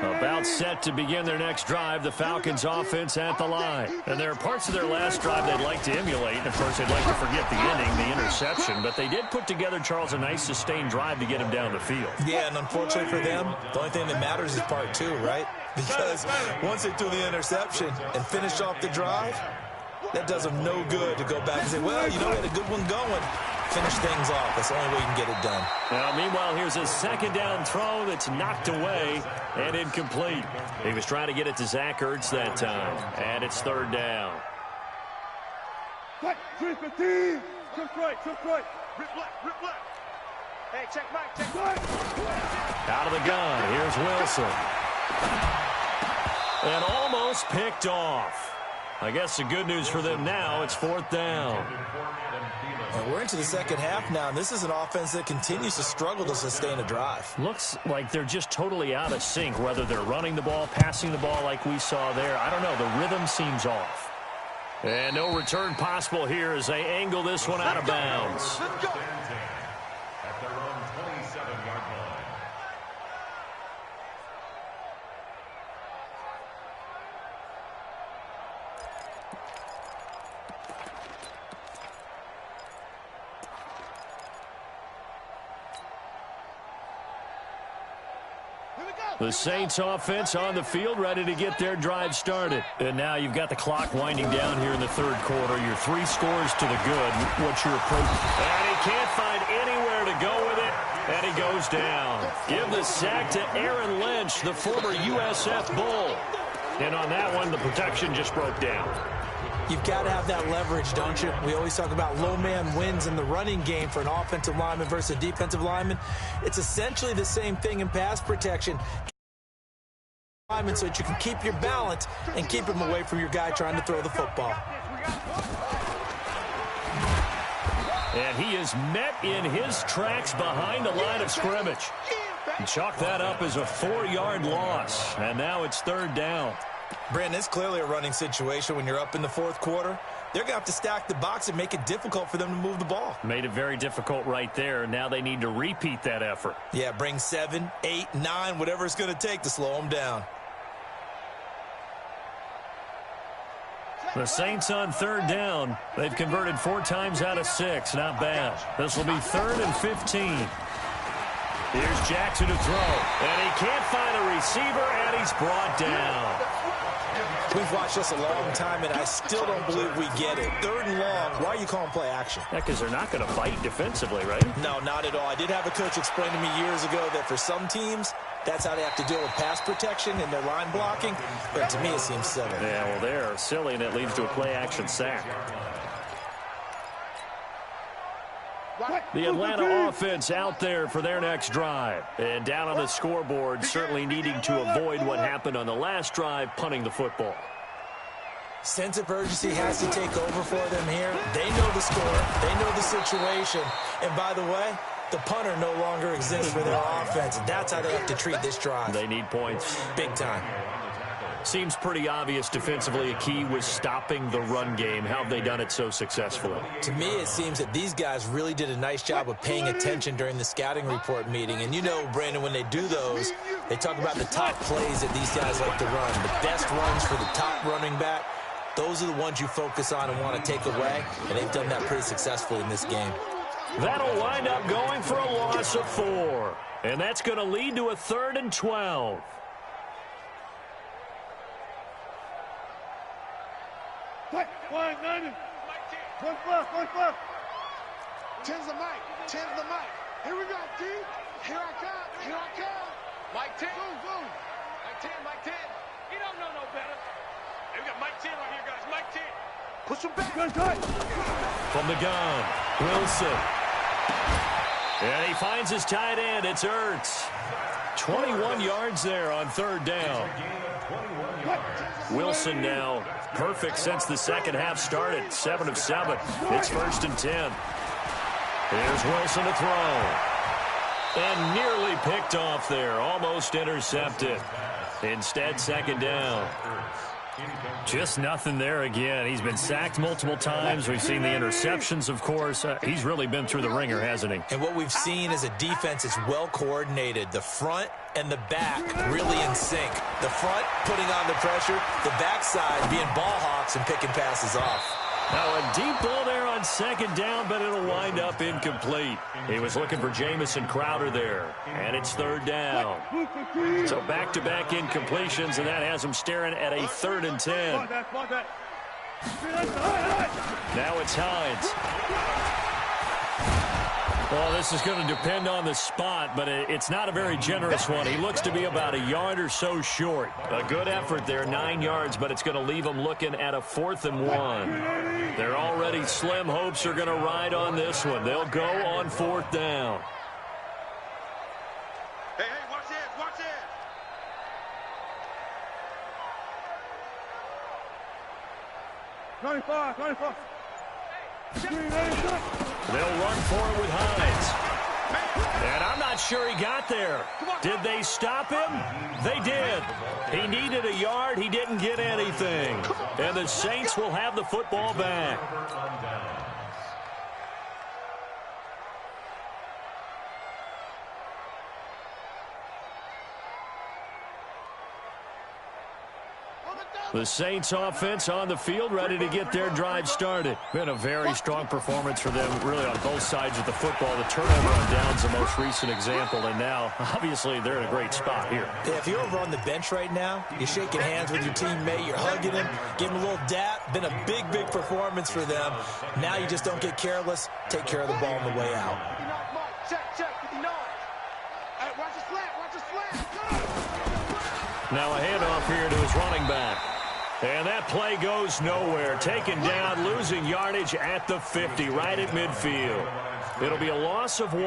Speaker 3: line.
Speaker 1: About set to begin their next drive, the Falcons offense at the line. And there are parts of their last drive they'd like to emulate. And of course, they'd like to forget the ending, the interception. But they did put together, Charles, a nice sustained drive to get him down the field.
Speaker 2: Yeah, and unfortunately for them, the only thing that matters is part 2, right? Because once they threw the interception and finished off the drive, that does them no good to go back and say, well, you know, we had a good one going. Finish things off. That's the only way you can get it done.
Speaker 1: Now, meanwhile, here's a 2nd down throw that's knocked away and incomplete. He was trying to get it to Zach Ertz that time, and it's 3rd down.
Speaker 5: Just right. Rip left. Hey, check back.
Speaker 1: Out of the gun, here's Wilson. And almost picked off. I guess the good news for them now, it's 4th down.
Speaker 2: And we're into the second half now, and this is an offense that continues to struggle to sustain a drive.
Speaker 1: Looks like they're just totally out of sync, whether they're running the ball, passing the ball like we saw there. I don't know. The rhythm seems off. And no return possible here as they angle this one out of bounds.
Speaker 3: At their own 27-yard line.
Speaker 1: The Saints offense on the field, ready to get their drive started. And now you've got the clock winding down here in the 3rd quarter. Your 3 scores to the good. What's your approach? And he can't find anywhere to go with it. And he goes down. Give the sack to Aaron Lynch, the former USF Bull. And on that one, the protection just broke down.
Speaker 2: You've got to have that leverage, don't you? We always talk about low man wins in the running game for an offensive lineman versus a defensive lineman. It's essentially the same thing in pass protection. So that you can keep your balance and keep him away from your guy trying to throw the football.
Speaker 1: And he is met in his tracks behind the line of scrimmage. Chalk that up as a 4-yard loss. And now it's 3rd down.
Speaker 2: Brandon, it's clearly a running situation when you're up in the 4th quarter. They're going to have to stack the box and make it difficult for them to move the ball.
Speaker 1: Made it very difficult right there. Now they need to repeat that effort.
Speaker 2: Yeah, bring 7, 8, 9, whatever it's going to take to slow them down.
Speaker 1: The Saints on 3rd down. They've converted 4 times out of 6. Not bad. This will be 3rd and 15. Here's Jackson to throw. And he can't find a receiver, and he's brought down.
Speaker 2: We've watched this a long time, and I still don't believe we get it. 3rd and long. Why are you calling play action?
Speaker 1: Yeah, because they're not going to fight defensively, right?
Speaker 2: No, not at all. I did have a coach explain to me years ago that for some teams, that's how they have to deal with pass protection and their line blocking. But to me, it seems silly.
Speaker 1: Yeah, well, they're silly, and it leads to a play-action sack. The Atlanta offense out there for their next drive. And down on the scoreboard, certainly needing to avoid what happened on the last drive, punting the football.
Speaker 2: Sense of urgency has to take over for them here. They know the score. They know the situation. And by the way, the punter no longer exists for their offense. That's how they have to treat this drive.
Speaker 1: They need points.
Speaker 2: Big time.
Speaker 1: Seems pretty obvious defensively a key was stopping the run game. How have they done it so successfully?
Speaker 2: To me, it seems that these guys really did a nice job of paying attention during the scouting report meeting. And you know, Brandon, when they do those, they talk about the top plays that these guys like to run. The best runs for the top running back. Those are the ones you focus on and want to take away. And they've done that pretty successfully in this game.
Speaker 1: That'll wind up going for a loss of 4. And that's going to lead to a 3rd and 12.
Speaker 4: One, 90. 1 left, 1 left. 10's the mic. 10's the mic. Here we go, D. Here I come. Here I come.
Speaker 5: Mike 10.
Speaker 4: Boom, boom.
Speaker 5: Mike 10, Mike 10. You don't know no better. Hey, we got Mike 10 right here, guys. Mike 10.
Speaker 4: Push him back. Good.
Speaker 1: From the gun, Wilson. And he finds his tight end. It's Ertz. 21 yards there on 3rd down. Wilson now perfect since the second half started. 7 of 7. It's 1st and 10. Here's Wilson to throw. And nearly picked off there. Almost intercepted. Instead, 2nd down. Just nothing there again. He's been sacked multiple times. We've seen the interceptions, of course. He's really been through the ringer, hasn't he?
Speaker 2: And what we've seen is a defense that's well coordinated. The front and the back really in sync. The front putting on the pressure, the backside being ball hawks and picking passes off.
Speaker 1: Now a deep ball there on 2nd down, but it'll wind up incomplete. He was looking for Jamison Crowder there, and it's 3rd down. So back-to-back incompletions, and that has him staring at a 3rd and 10. Now it's Hines. Well, this is going to depend on the spot, but it's not a very generous one. He looks to be about a yard or so short. A good effort there, 9 yards, but it's going to leave him looking at a 4th and 1. Their already slim hopes are going to ride on this one. They'll go on 4th down.
Speaker 5: Hey, watch this, watch this.
Speaker 4: $25.
Speaker 1: They'll run for it with Hines. And I'm not sure he got there. Did they stop him? They did. He needed a yard. He didn't get anything. And the Saints will have the football back. The Saints offense on the field, ready to get their drive started. Been a very strong performance for them, really on both sides of the football. The turnover on downs the most recent example, and now, obviously, they're in a great spot here.
Speaker 2: Yeah, if you're over on the bench right now, you're shaking hands with your teammate, you're hugging him, giving him a little dap. Been a big, big performance for them. Now you just don't get careless. Take care of the ball on the way out.
Speaker 4: Check, 59. Hey, watch his flat, watch his flat.
Speaker 1: Now a handoff here to his running back. And that play goes nowhere. Taken down, losing yardage at the 50, right at midfield. It'll be a loss of 1,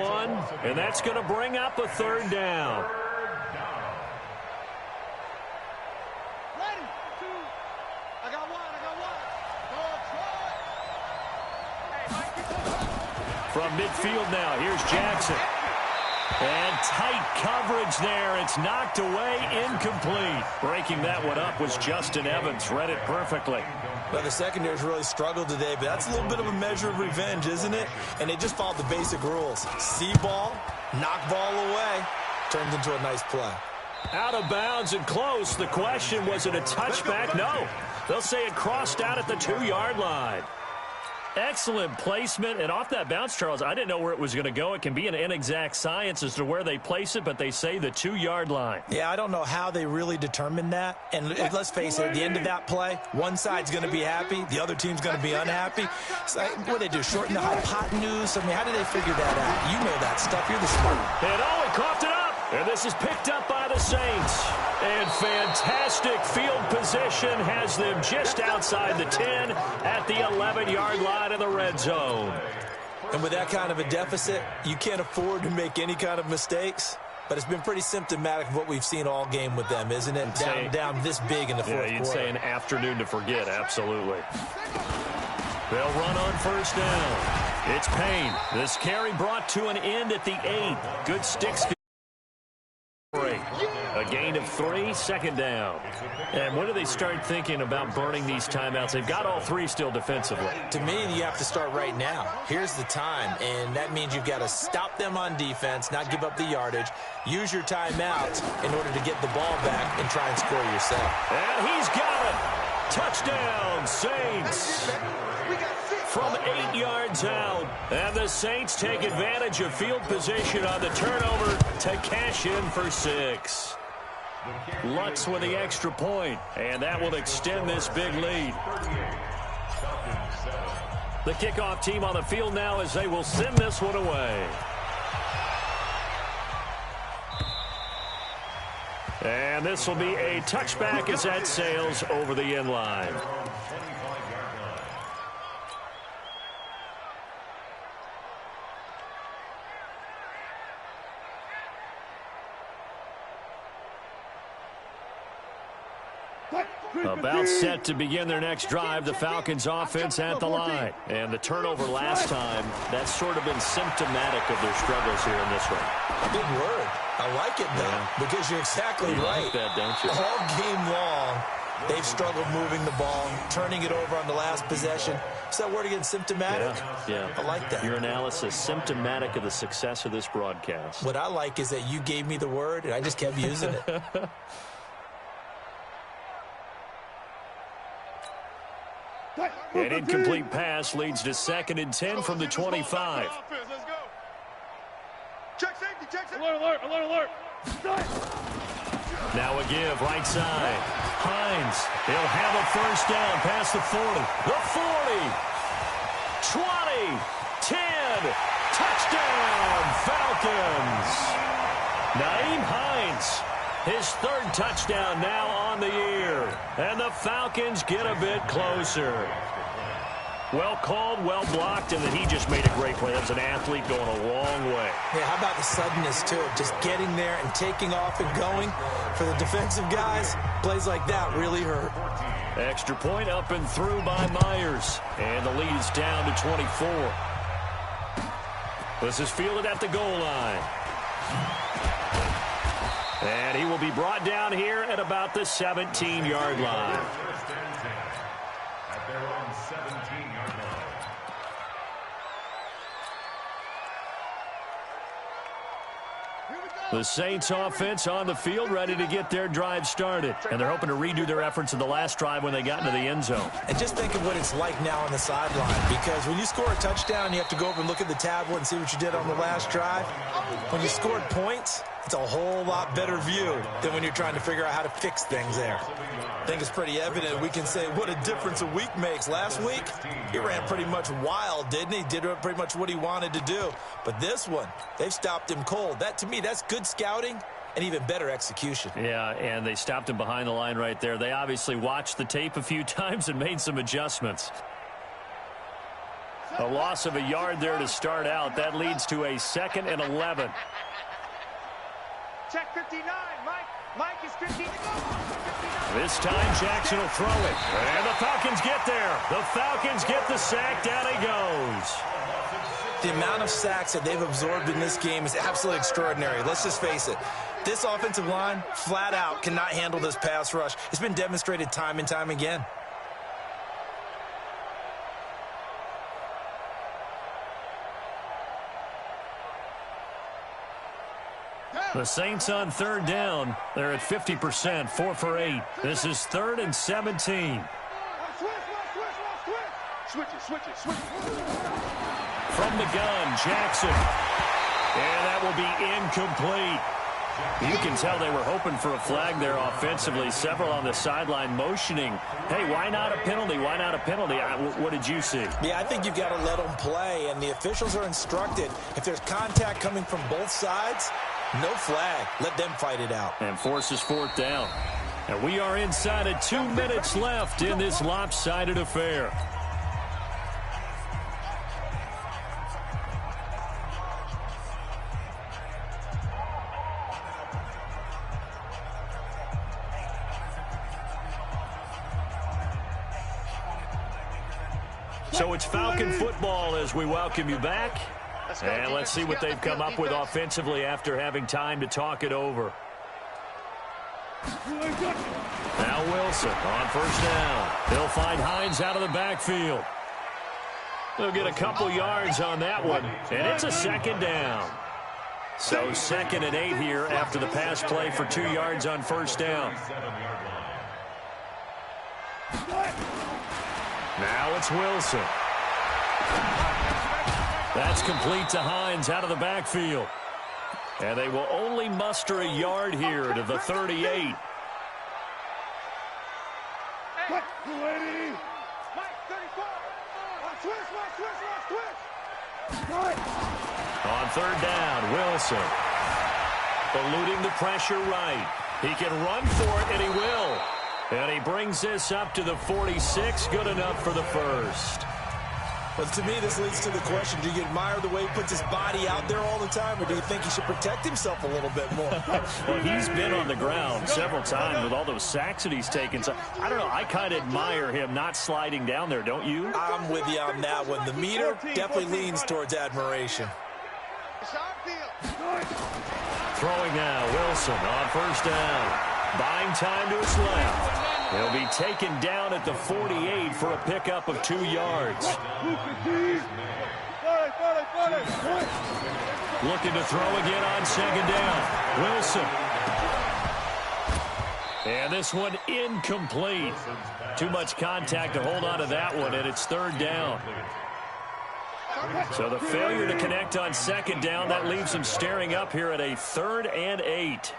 Speaker 1: and that's going to bring up a 3rd down.
Speaker 4: Ready, 2. I got one.
Speaker 1: From midfield now, here's Jackson. And tight coverage there. It's knocked away, incomplete. Breaking that one up was Justin Evans. Read it perfectly.
Speaker 2: Well, the secondary's really struggled today, but that's a little bit of a measure of revenge, isn't it? And they just followed the basic rules. See ball, knock ball away. Turns into a nice play.
Speaker 1: Out of bounds and close. The question, was it a touchback? No. They'll say it crossed out at the 2-yard line. Excellent placement, and off that bounce, Charles, I didn't know where it was going to go. It can be an inexact science as to where they place it, but they say the 2-yard line.
Speaker 2: Yeah, I don't know how they really determined that. And let's face it, at the end of that play, one side's going to be happy, the other team's going to be unhappy. So, what do they do, shorten the hypotenuse? I mean, how do they figure that out? You know that stuff. You're the smart one.
Speaker 1: And he coughed it up. And this is picked up by the Saints. And fantastic field position has them just outside the 10 at the 11-yard line in the red zone.
Speaker 2: And with that kind of a deficit, you can't afford to make any kind of mistakes. but it's been pretty symptomatic of what we've seen all game with them, isn't it? Down this big in the fourth quarter.
Speaker 1: You'd say an afternoon to forget, absolutely. They'll run on first down. It's Payne. This carry brought to an end at the 8. Good sticks. A gain of 3, second down. And when do they start thinking about burning these timeouts? They've got all 3 still defensively.
Speaker 2: To me, you have to start right now. Here's the time, and that means you've got to stop them on defense, not give up the yardage, use your timeouts in order to get the ball back and try and score yourself.
Speaker 1: And he's got it. Touchdown, Saints. From 8 yards out. And the Saints take advantage of field position on the turnover to cash in for 6. Lutz with the extra point, and that will extend this big lead. The kickoff team on the field now as they will send this one away. And this will be a touchback as that sails over the end line. About set to begin their next drive, the Falcons offense at the line. And the turnover last time, that's sort of been symptomatic of their struggles here in this one.
Speaker 2: Big word. I like it, though, because you're exactly right.
Speaker 1: Like that, don't you?
Speaker 2: All game long, they've struggled moving the ball, turning it over on the last possession. Is that word again, symptomatic?
Speaker 1: Yeah.
Speaker 2: I like that.
Speaker 1: Your analysis, symptomatic of the success of this broadcast.
Speaker 2: What I like is that you gave me the word, and I just kept using it.
Speaker 1: An incomplete pass leads to 2nd and 10 from the 25.
Speaker 5: Check safety, check safety. Alert.
Speaker 1: Now a give, right side. Hines, he'll have a first down past the 40. The 40. 20. 10. Touchdown, Falcons. Nyheim Hines. His 3rd touchdown now on the year. And the Falcons get a bit closer. Well called, well blocked, and then he just made a great play. That was an athlete going a long way.
Speaker 2: Yeah, how about the suddenness, too? Just getting there and taking off and going. For the defensive guys, plays like that really hurt.
Speaker 1: Extra point up and through by Myers. And the lead is down to 24. This is fielded at the goal line. And he will be brought down here at about the 17-yard line.
Speaker 3: At their own 17-yard line.
Speaker 1: The Saints offense on the field ready to get their drive started. And they're hoping to redo their efforts in the last drive when they got into the end zone.
Speaker 2: And just think of what it's like now on the sideline. Because when you score a touchdown, you have to go over and look at the tablet and see what you did on the last drive. When you scored points, it's a whole lot better view than when you're trying to figure out how to fix things there. I think it's pretty evident. We can say what a difference a week makes. Last week, he ran pretty much wild, didn't he? Did pretty much what he wanted to do. But this one, they've stopped him cold. That, to me, that's good scouting and even better execution.
Speaker 1: Yeah, and they stopped him behind the line right there. They obviously watched the tape a few times and made some adjustments. A loss of a yard there to start out. That leads to a 2nd and 11.
Speaker 5: Check 59, Mike is 15 to go.
Speaker 1: This time Jackson will throw it. And the Falcons get there. The Falcons get the sack. Down he goes.
Speaker 2: The amount of sacks that they've absorbed in this game is absolutely extraordinary. Let's just face it. This offensive line, flat out, cannot handle this pass rush. It's been demonstrated time and time again.
Speaker 1: The Saints on 3rd down. They're at 50%, 4 for 8. This is 3rd and 17.
Speaker 5: Switch it.
Speaker 1: From the gun, Jackson. And that will be incomplete. You can tell they were hoping for a flag there offensively. Several on the sideline motioning. Hey, why not a penalty? Why not a penalty? What did you see?
Speaker 2: Yeah, I think you've got to let them play, and the officials are instructed. If there's contact coming from both sides, no flag. Let them fight it out.
Speaker 1: And forces 4th down. And we are inside of 2 minutes left in this lopsided affair. So it's Falcon football as we welcome you back. And let's see what they've come up with offensively after having time to talk it over. Now Wilson on first down. He'll find Hines out of the backfield. They'll get a couple yards on that one, and it's a second down. So 2nd and 8 here after the pass play for 2 yards on first down. Now it's Wilson. That's complete to Hines out of the backfield. And they will only muster a yard here to the 38. On third down, Wilson. Eluding the pressure right. He can run for it, and he will. And he brings this up to the 46. Good enough for the first.
Speaker 2: But to me, this leads to the question, do you admire the way he puts his body out there all the time, or do you think he should protect himself a little bit more?
Speaker 1: Well, he's been on the ground several times with all those sacks that he's taken. So, I don't know, I kind of admire him not sliding down there, don't you?
Speaker 2: I'm with you on that one. The meter definitely leans towards admiration.
Speaker 1: Throwing now, Wilson on first down. Buying time to his left. He'll be taken down at the 48 for a pickup of 2 yards. Looking to throw again on second down. Wilson. And this one incomplete. Too much contact to hold on to that one, and it's third down. So the failure to connect on second down, that leaves him staring up here at a 3rd and 8.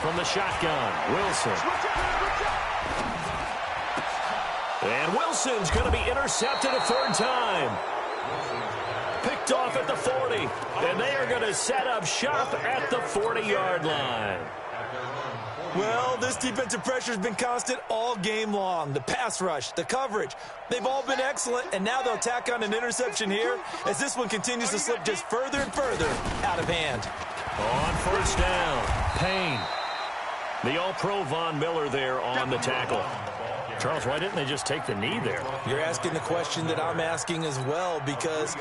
Speaker 1: From the shotgun, Wilson. And Wilson's going to be intercepted a 3rd time. Picked off at the 40. And they are going to set up shop at the 40-yard line.
Speaker 2: Well, this defensive pressure has been constant all game long. The pass rush, the coverage, they've all been excellent, and now they'll tack on an interception here as this one continues to slip just further and further out of hand.
Speaker 1: On first down, Payne. The All-Pro Von Miller there on the tackle. Charles, why didn't they just take the knee there?
Speaker 2: You're asking the question that I'm asking as well, because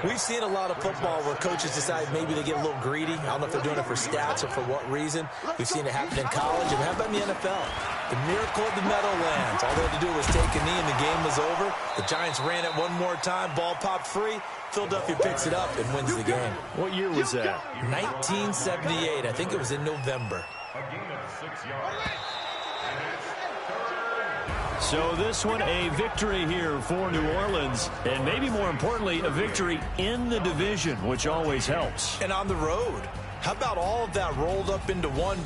Speaker 2: we've seen a lot of football where coaches decide maybe they get a little greedy. I don't know if they're doing it for stats or for what reason. We've seen it happen in college, and how about in the NFL? The miracle of the Meadowlands. All they had to do was take a knee, and the game was over. The Giants ran it one more time. Ball popped free. Philadelphia picks it up and wins the game.
Speaker 1: What year was that?
Speaker 2: 1978. I think it was in November.
Speaker 3: A gain of 6 yards.
Speaker 1: So this one, a victory here for New Orleans, and maybe more importantly, a victory in the division, which always helps.
Speaker 2: And on the road. How about all of that rolled up into one?